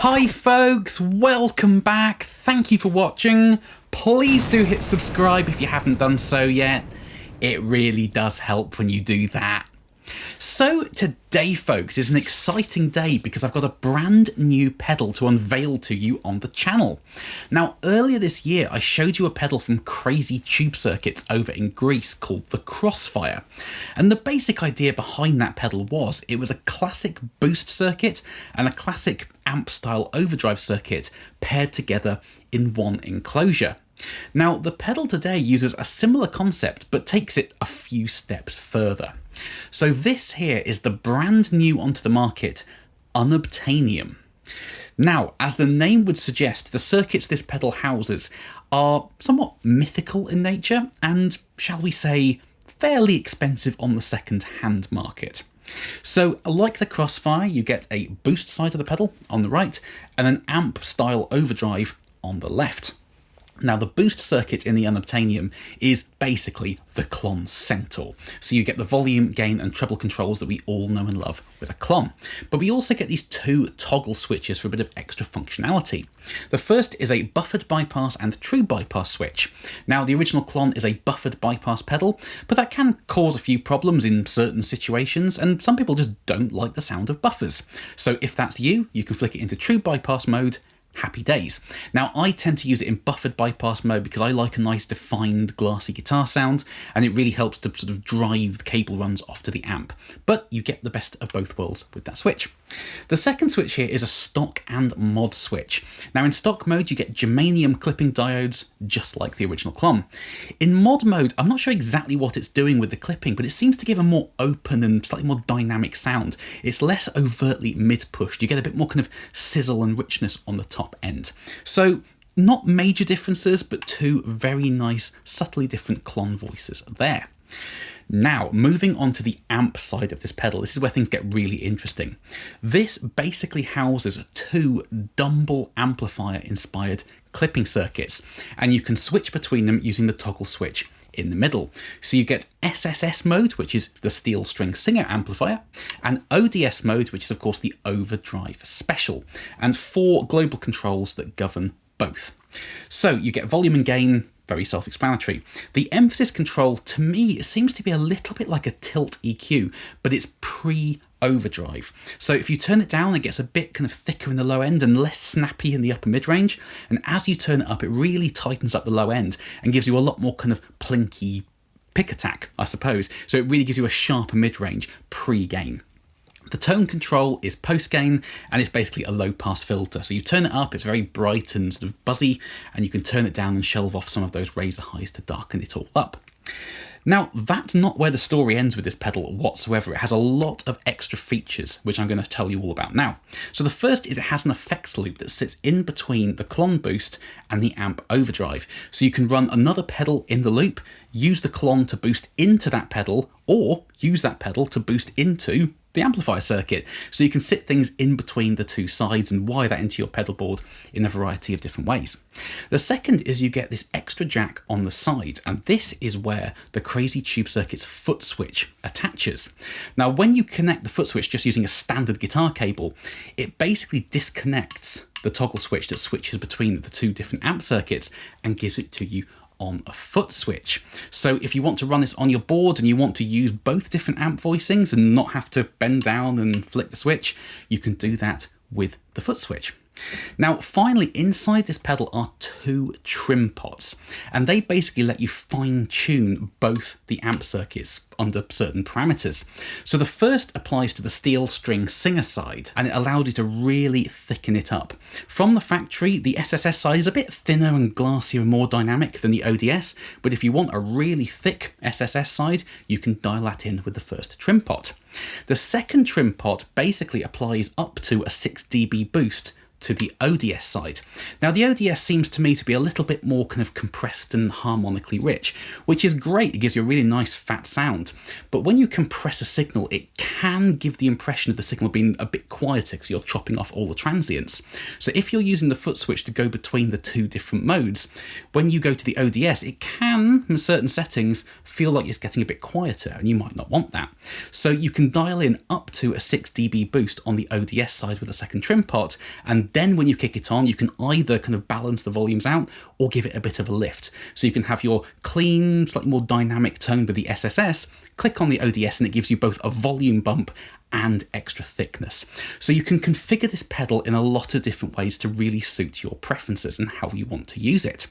Hi folks, welcome back. Thank you for watching. Please do hit subscribe if you haven't done so yet. It really does help when you do that. So today folks is an exciting day because I've got a brand new pedal to unveil to you on the channel. Now earlier this year I showed you a pedal from Crazy Tube Circuits over in Greece called the Crossfire, and the basic idea behind that pedal was it was a classic boost circuit and a classic amp style overdrive circuit paired together in one enclosure. Now the pedal today uses a similar concept but takes it a few steps further. So this here is the brand new onto the market Unobtanium. Now, as the name would suggest, the circuits this pedal houses are somewhat mythical in nature and, shall we say, fairly expensive on the second-hand market. So, like the Crossfire, you get a boost side of the pedal on the right and an amp-style overdrive on the left. Now the boost circuit in the Unobtanium is basically the Klon Centaur. So you get the volume, gain and treble controls that we all know and love with a Klon. But we also get these two toggle switches for a bit of extra functionality. The first is a buffered bypass and true bypass switch. Now the original Klon is a buffered bypass pedal, but that can cause a few problems in certain situations and some people just don't like the sound of buffers. So if that's you, you can flick it into true bypass mode. Happy days. Now I tend to use it in buffered bypass mode because I like a nice defined glassy guitar sound and it really helps to sort of drive the cable runs off to the amp, but you get the best of both worlds with that switch. The second switch here is a stock and mod switch. Now in stock mode you get germanium clipping diodes just like the original Klon. In mod mode I'm not sure exactly what it's doing with the clipping, but it seems to give a more open and slightly more dynamic sound. It's less overtly mid-pushed, you get a bit more kind of sizzle and richness on the top end. So not major differences, but two very nice subtly different Klon voices there. Now, moving on to the amp side of this pedal, this is where things get really interesting. This basically houses two Dumble amplifier-inspired clipping circuits, and you can switch between them using the toggle switch in the middle. So you get SSS mode, which is the steel string singer amplifier, and ODS mode, which is of course the Overdrive Special, and 4 global controls that govern both. So you get volume and gain, very self-explanatory. The emphasis control, to me, seems to be a little bit like a tilt EQ, but it's pre-overdrive. So if you turn it down, it gets a bit kind of thicker in the low end and less snappy in the upper mid-range. And as you turn it up, it really tightens up the low end and gives you a lot more kind of plinky pick attack, I suppose. So it really gives you a sharper mid-range pre-gain. The tone control is post-gain and it's basically a low-pass filter. So you turn it up, it's very bright and sort of buzzy, and you can turn it down and shelve off some of those razor highs to darken it all up. Now, that's not where the story ends with this pedal whatsoever. It has a lot of extra features, which I'm going to tell you all about now. So the first is it has an effects loop that sits in between the Klon boost and the amp overdrive. So you can run another pedal in the loop, use the Klon to boost into that pedal, or use that pedal to boost into the amplifier circuit. So you can sit things in between the two sides and wire that into your pedal board in a variety of different ways. The second is you get this extra jack on the side, and this is where the Crazy Tube Circuit's Footswitch attaches. Now when you connect the Footswitch just using a standard guitar cable, it basically disconnects the toggle switch that switches between the two different amp circuits and gives it to you on a Footswitch. So if you want to run this on your board and you want to use both different amp voicings and not have to bend down and flick the switch, you can do that with the Footswitch. Now finally, inside this pedal are 2 trim pots, and they basically let you fine tune both the amp circuits under certain parameters. So the first applies to the steel string singer side, and it allowed you to really thicken it up. From the factory, the SSS side is a bit thinner and glassier and more dynamic than the ODS, but if you want a really thick SSS side, you can dial that in with the first trim pot. The second trim pot basically applies up to a 6 dB boost to the ODS side. Now the ODS seems to me to be a little bit more kind of compressed and harmonically rich, which is great, it gives you a really nice fat sound, but when you compress a signal it can give the impression of the signal being a bit quieter because you're chopping off all the transients. So if you're using the Footswitch to go between the two different modes, when you go to the ODS it can, in certain settings, feel like it's getting a bit quieter and you might not want that. So you can dial in up to a 6 dB boost on the ODS side with a second trim pot, and And then when you kick it on, you can either kind of balance the volumes out or give it a bit of a lift. So you can have your clean, slightly more dynamic tone with the SSS, click on the ODS, and it gives you both a volume bump and extra thickness. So you can configure this pedal in a lot of different ways to really suit your preferences and how you want to use it.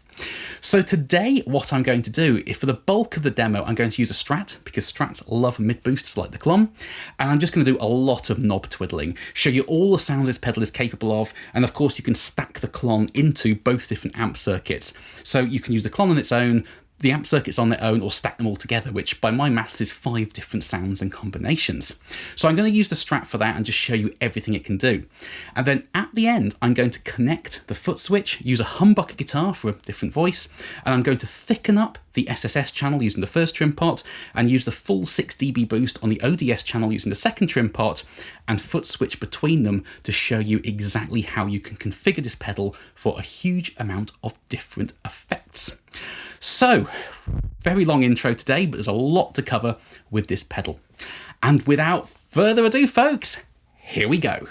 So today, what I'm going to do is, for the bulk of the demo, I'm going to use a Strat, because Strats love mid boosts like the Klon, and I'm just going to do a lot of knob twiddling, show you all the sounds this pedal is capable of, and of course you can stack the Klon into both different amp circuits. So you can use the Klon on its own, the amp circuits on their own, or stack them all together, which by my maths is 5 different sounds and combinations. So I'm going to use the Strat for that and just show you everything it can do. And then at the end, I'm going to connect the Footswitch, use a humbucker guitar for a different voice, and I'm going to thicken up the SSS channel using the first trim pot, and use the full 6 dB boost on the ODS channel using the second trim pot, and Footswitch between them to show you exactly how you can configure this pedal for a huge amount of different effects. So, very long intro today, but there's a lot to cover with this pedal. And without further ado, folks, here we go.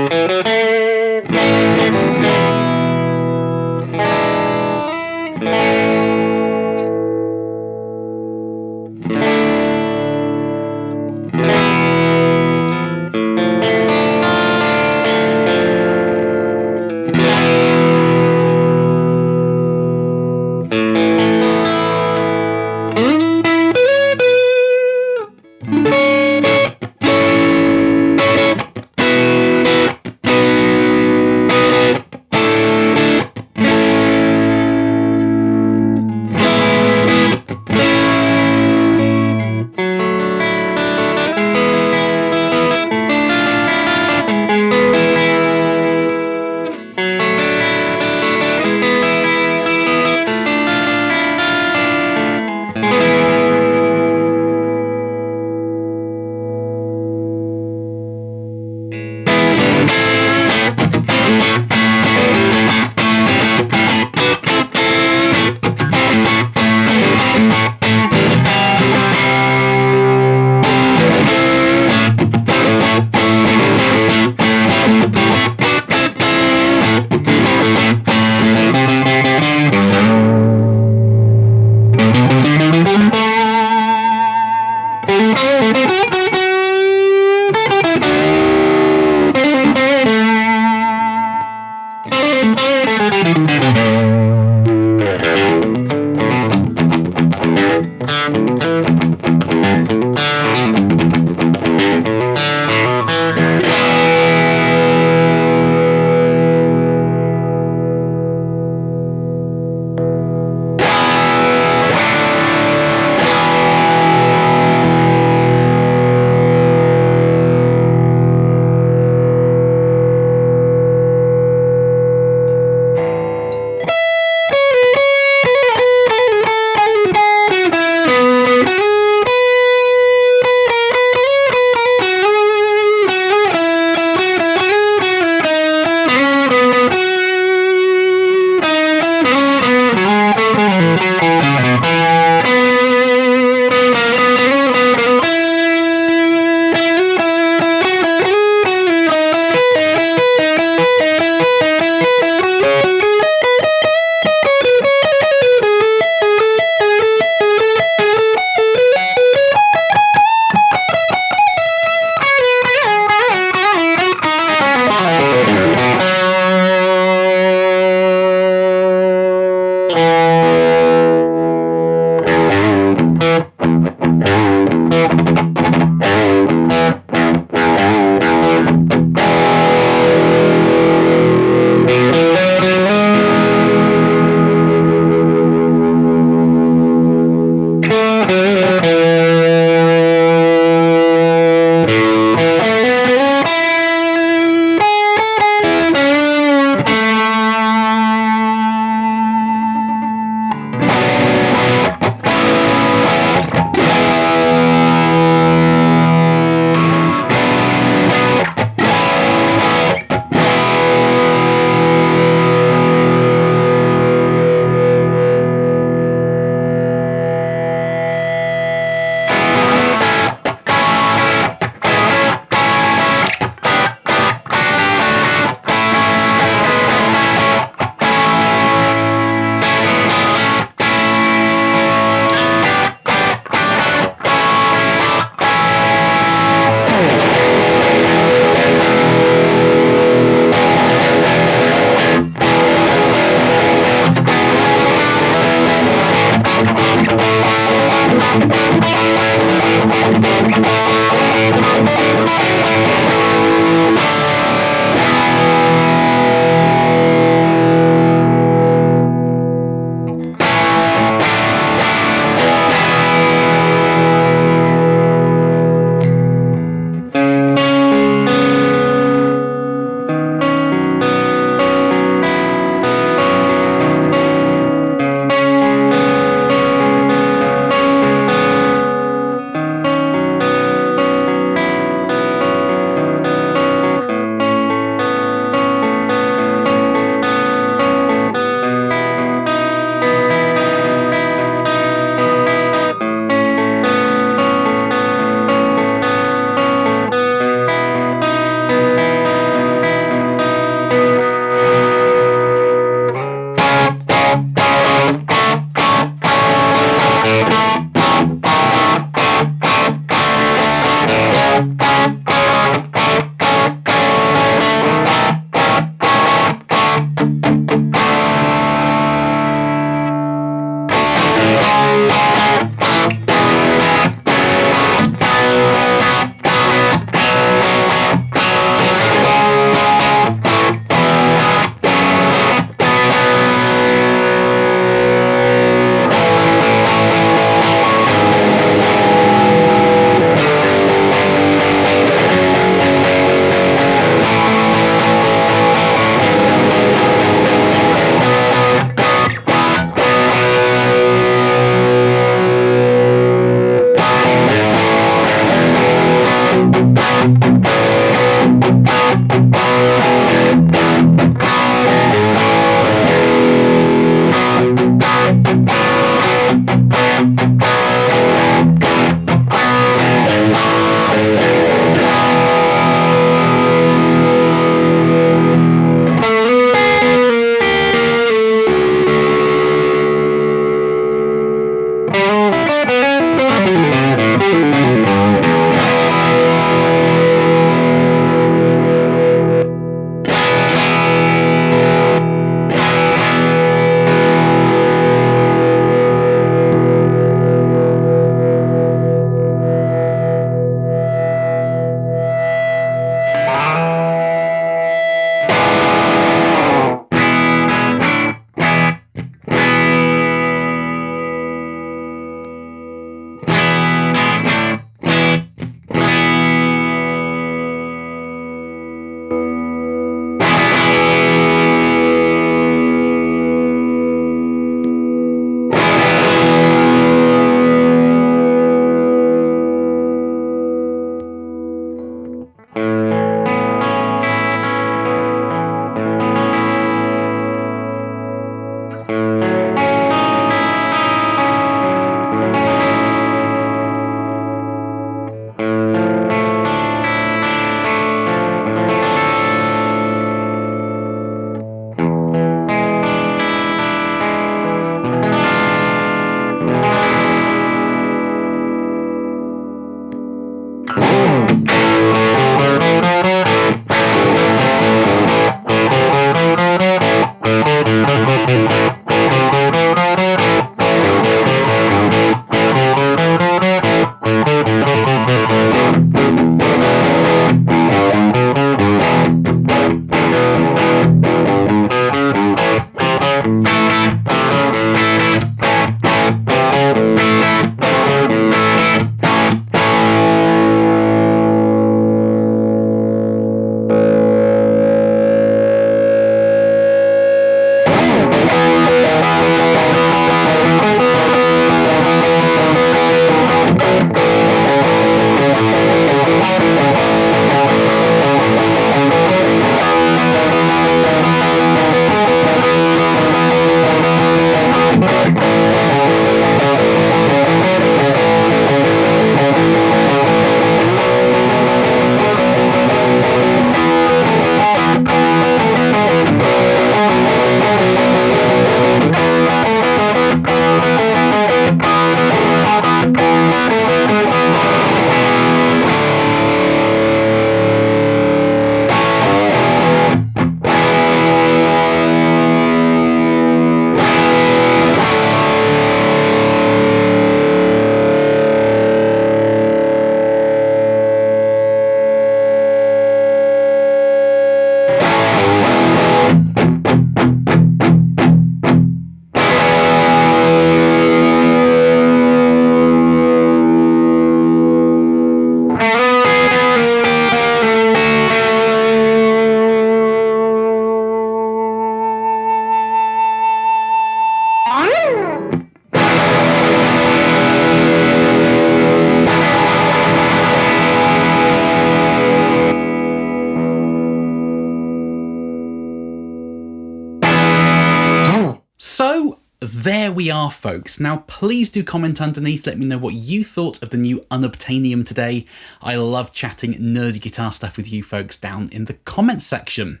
So there we are, folks. Now please do comment underneath, let me know what you thought of the new Unobtanium today. I love chatting nerdy guitar stuff with you folks down in the comments section.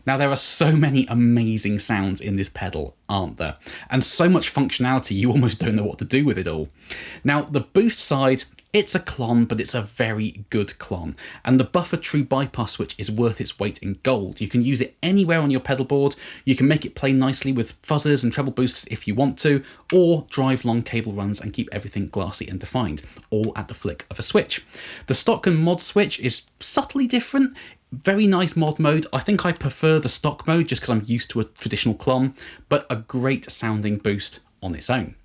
Now there are so many amazing sounds in this pedal, aren't there? And so much functionality you almost don't know what to do with it all. Now the boost side, it's a Klon, but it's a very good Klon. And the buffer true bypass switch is worth its weight in gold. You can use it anywhere on your pedal board. You can make it play nicely with fuzzers and treble boosts if you want to, or drive long cable runs and keep everything glassy and defined, all at the flick of a switch. The stock and mod switch is subtly different. Very nice mod mode. I think I prefer the stock mode just because I'm used to a traditional Klon, but a great sounding boost on its own.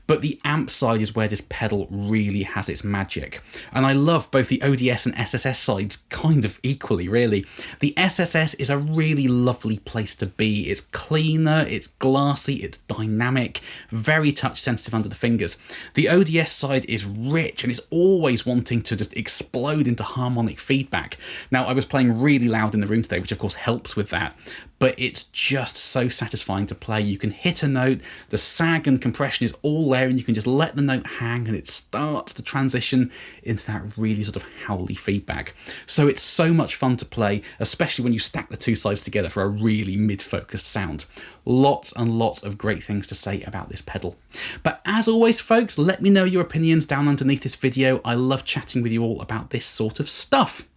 But the amp side is where this pedal really has its magic. And I love both the ODS and SSS sides kind of equally, really. The SSS is a really lovely place to be. It's cleaner, it's glassy, it's dynamic, very touch sensitive under the fingers. The ODS side is rich and it's always wanting to just explode into harmonic feedback. Now, I was playing really loud in the room today, which of course helps with that, but it's just so satisfying to play. You can hit a note, the sag and compression is all there, and you can just let the note hang and it starts to transition into that really sort of howly feedback. So it's so much fun to play, especially when you stack the two sides together for a really mid-focused sound. Lots and lots of great things to say about this pedal. But as always, folks, let me know your opinions down underneath this video. I love chatting with you all about this sort of stuff.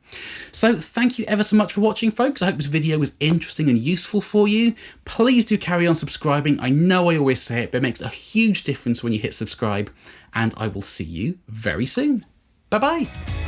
So thank you ever so much for watching, folks. I hope this video was interesting and useful for you. Please do carry on subscribing. I know I always say it, but it makes a huge difference when you hit subscribe, and I will see you very soon. Bye bye.